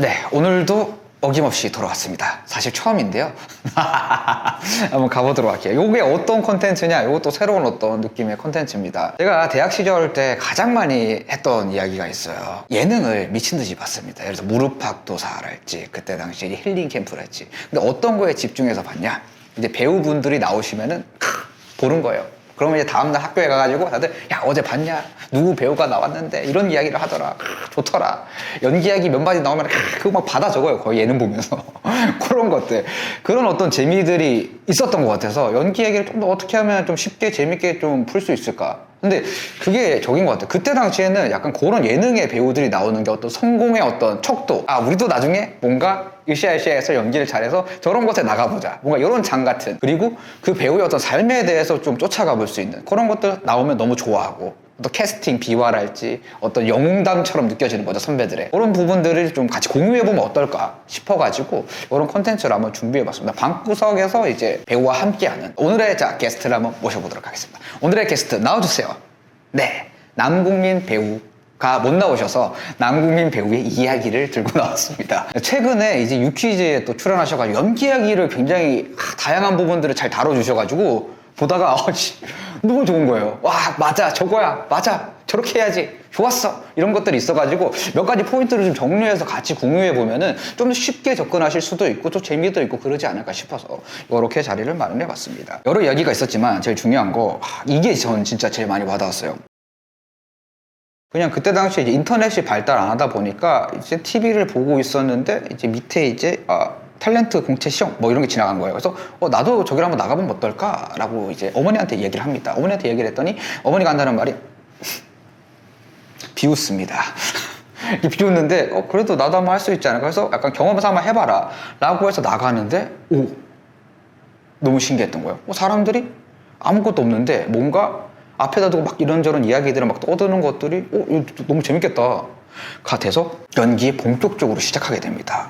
네, 오늘도 어김없이 돌아왔습니다. 사실 처음인데요. 한번 가보도록 할게요. 이게 어떤 콘텐츠냐? 이것도 새로운 어떤 느낌의 콘텐츠입니다. 제가 대학 시절 때 가장 많이 했던 이야기가 있어요. 예능을 미친 듯이 봤습니다. 예를 들어서 무릎팍도사랄지, 그때 당시에 힐링 캠프랄지. 근데 어떤 거에 집중해서 봤냐? 이제 배우분들이 나오시면은 보는 거예요. 그러면 이제 다음날 학교에 가가지고 다들 야 어제 봤냐? 누구 배우가 나왔는데 이런 이야기를 하더라. 좋더라. 연기 이야기 몇 마디 나오면 그거 막 받아 적어요. 거의 예능 보면서. 그런 것들. 그런 어떤 재미들이 있었던 것 같아서 연기 얘기를 좀 더 어떻게 하면 좀 쉽게 재밌게 좀 풀 수 있을까? 근데 그게 적인 것 같아요. 그때 당시에는 약간 그런 예능의 배우들이 나오는 게 어떤 성공의 어떤 척도, 아 우리도 나중에 뭔가 으쌰으쌰해서 연기를 잘해서 저런 곳에 나가보자, 뭔가 이런 장 같은, 그리고 그 배우의 어떤 삶에 대해서 좀 쫓아가 볼 수 있는 그런 것들 나오면 너무 좋아하고, 어떤 캐스팅 비화랄지 어떤 영웅담처럼 느껴지는 거죠, 선배들의. 그런 부분들을 좀 같이 공유해보면 어떨까 싶어가지고 이런 콘텐츠를 한번 준비해봤습니다. 방구석에서 이제 배우와 함께하는 오늘의 게스트를 한번 모셔보도록 하겠습니다. 오늘의 게스트 나와주세요. 네, 남궁민 배우가 못 나오셔서 남궁민 배우의 이야기를 들고 나왔습니다. 최근에 이제 유퀴즈에 또 출연하셔가지고 연기 이야기를 굉장히 다양한 부분들을 잘 다뤄주셔가지고 보다가 너무 좋은 거예요. 와 맞아, 저거야, 맞아, 저렇게 해야지, 좋았어, 이런 것들이 있어가지고 몇 가지 포인트를 좀 정리해서 같이 공유해 보면은 좀 더 쉽게 접근하실 수도 있고 또 재미도 있고 그러지 않을까 싶어서 이렇게 자리를 마련해 봤습니다. 여러 이야기가 있었지만 제일 중요한 거, 이게 전 진짜 제일 많이 와닿았어요. 그냥 그때 당시에 이제 인터넷이 발달 안 하다 보니까 이제 TV를 보고 있었는데 이제 밑에 이제 탤런트 공채 시험 뭐 이런 게 지나간 거예요. 그래서 나도 저기를 한번 나가보면 어떨까? 라고 이제 어머니한테 얘기를 합니다. 어머니한테 얘기를 했더니 어머니가 한다는 말이 비웃습니다. 비웃는데 그래도 나도 한번 할 수 있지 않을까? 그래서 약간 경험해서 한번 해봐라 라고 해서 나가는데 너무 신기했던 거예요. 사람들이 아무것도 없는데 뭔가 앞에다 두고 막 이런저런 이야기들을 막 떠드는 것들이 이거 너무 재밌겠다 가 돼서 연기에 본격적으로 시작하게 됩니다.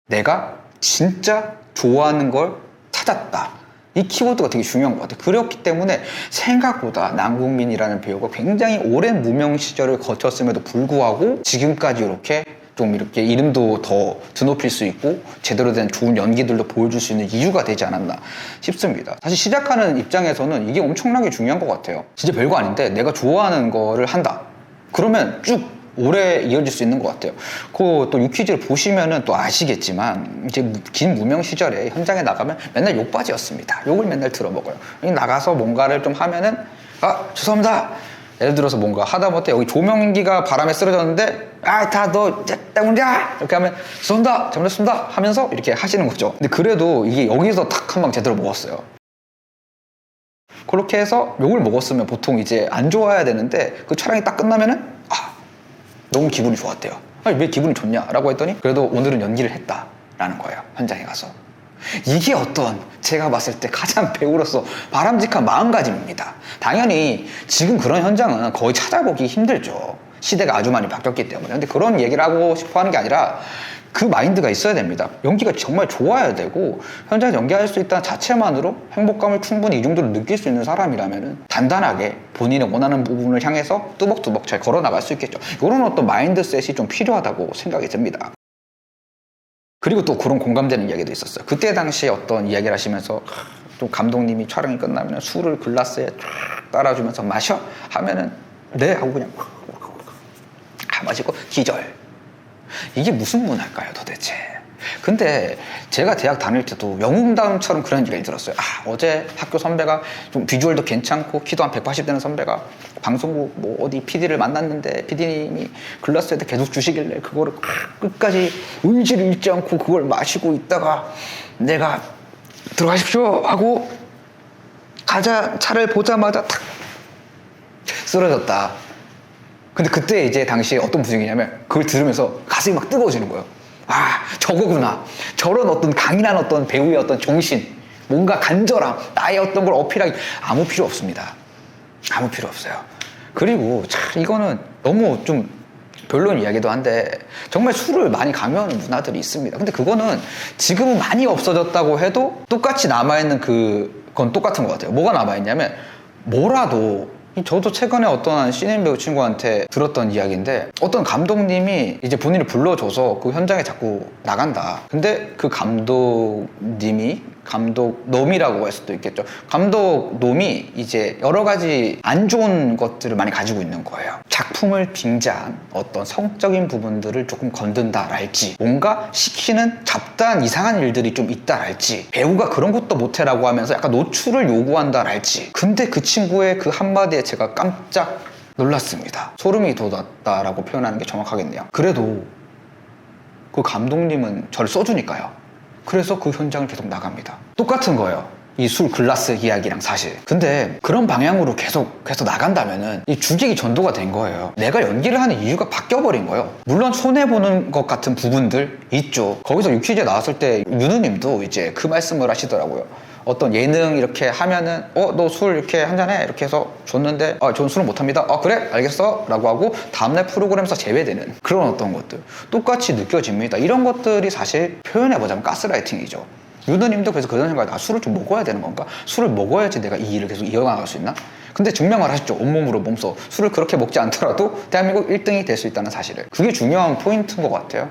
내가 진짜 좋아하는 걸 찾았다. 이 키워드가 되게 중요한 것 같아요. 그렇기 때문에 생각보다 남궁민이라는 배우가 굉장히 오랜 무명 시절을 거쳤음에도 불구하고 지금까지 이렇게 이름도 더 드높일 수 있고 제대로 된 좋은 연기들도 보여줄 수 있는 이유가 되지 않았나 싶습니다. 사실 시작하는 입장에서는 이게 엄청나게 중요한 것 같아요. 진짜 별거 아닌데 내가 좋아하는 거를 한다. 그러면 쭉 오래 이어질 수 있는 것 같아요. 또 유퀴즈를 보시면은 또 아시겠지만 이제 긴 무명 시절에 현장에 나가면 맨날 욕바지였습니다. 욕을 맨날 들어먹어요. 나가서 뭔가를 좀 하면은 죄송합니다. 예를 들어서 뭔가 하다못해 여기 조명기가 바람에 쓰러졌는데 다 너 때문이야 이렇게 하면 죄송합니다, 잘못했습니다 하면서 이렇게 하시는 거죠. 근데 그래도 이게 여기서 탁 한 방 제대로 먹었어요. 그렇게 해서 욕을 먹었으면 보통 이제 안 좋아야 되는데 그 촬영이 딱 끝나면은 너무 기분이 좋았대요. 왜 기분이 좋냐? 라고 했더니 그래도 오늘은 연기를 했다라는 거예요. 현장에 가서. 이게 어떤 제가 봤을 때 가장 배우로서 바람직한 마음가짐입니다. 당연히 지금 그런 현장은 거의 찾아보기 힘들죠. 시대가 아주 많이 바뀌었기 때문에. 근데 그런 얘기를 하고 싶어 하는 게 아니라 그 마인드가 있어야 됩니다. 연기가 정말 좋아야 되고 현장에서 연기할 수 있다는 자체만으로 행복감을 충분히 이 정도로 느낄 수 있는 사람이라면 단단하게 본인의 원하는 부분을 향해서 뚜벅뚜벅 잘 걸어나갈 수 있겠죠. 이런 어떤 마인드셋이 좀 필요하다고 생각이 듭니다. 그리고 또 그런 공감되는 이야기도 있었어요. 그때 당시에 어떤 이야기를 하시면서 또 감독님이 촬영이 끝나면 술을 글라스에 쫙 따라주면서 마셔? 하면은 네 하고 그냥 마시고 기절. 이게 무슨 문화일까요 도대체? 근데 제가 대학 다닐 때도 영웅담처럼 그런 얘기를 들었어요. 어제 학교 선배가 좀 비주얼도 괜찮고 키도 한 180 되는 선배가 방송국 뭐 어디 PD를 만났는데 PD님이 글라스에다 계속 주시길래 그거를 끝까지 의지를 잃지 않고 그걸 마시고 있다가 내가 들어가십시오 하고 차를 보자마자 탁 쓰러졌다. 근데 그때 이제 당시에 어떤 분위기냐면 그걸 들으면서 가슴이 막 뜨거워지는 거예요. 저거구나. 저런 어떤 강인한 어떤 배우의 어떤 정신, 뭔가 간절함, 나의 어떤 걸 어필하기 아무 필요 없습니다. 아무 필요 없어요. 그리고 참 이거는 너무 좀 별론 이야기도 한데 정말 술을 많이 강요하는 문화들이 있습니다. 근데 그거는 지금은 많이 없어졌다고 해도 똑같이 남아있는 그건 똑같은 것 같아요. 뭐가 남아있냐면 뭐라도 저도 최근에 어떤 신인 배우 친구한테 들었던 이야기인데 어떤 감독님이 이제 본인을 불러줘서 그 현장에 자꾸 나간다. 근데 그 감독놈이라고 할 수도 있겠죠. 감독놈이 이제 여러 가지 안 좋은 것들을 많이 가지고 있는 거예요. 작품을 빙자한 어떤 성적인 부분들을 조금 건든다랄지, 뭔가 시키는 잡다한 이상한 일들이 좀 있다랄지, 배우가 그런 것도 못해라고 하면서 약간 노출을 요구한다랄지. 근데 그 친구의 그 한마디에 제가 깜짝 놀랐습니다. 소름이 돋았다라고 표현하는 게 정확하겠네요. 그래도 그 감독님은 저를 써주니까요. 그래서 그 현장을 계속 나갑니다. 똑같은 거예요. 이 술 글라스 이야기랑 사실. 근데 그런 방향으로 계속 나간다면은 이 주객이 전도가 된 거예요. 내가 연기를 하는 이유가 바뀌어버린 거예요. 물론 손해보는 것 같은 부분들 있죠. 거기서 유퀴즈에 나왔을 때 윤우님도 이제 그 말씀을 하시더라고요. 어떤 예능 이렇게 하면은 너 술 이렇게 한잔해 이렇게 해서 줬는데 저는 술은 못합니다. 그래 알겠어 라고 하고 다음날 프로그램에서 제외되는 그런 어떤 것들 똑같이 느껴집니다. 이런 것들이 사실 표현해보자면 가스라이팅이죠. 유도님도 그래서 그런 생각이 술을 좀 먹어야 되는 건가? 술을 먹어야지 내가 이 일을 계속 이어나갈 수 있나? 근데 증명을 하셨죠. 온몸으로 몸소 술을 그렇게 먹지 않더라도 대한민국 1등이 될 수 있다는 사실을. 그게 중요한 포인트인 것 같아요.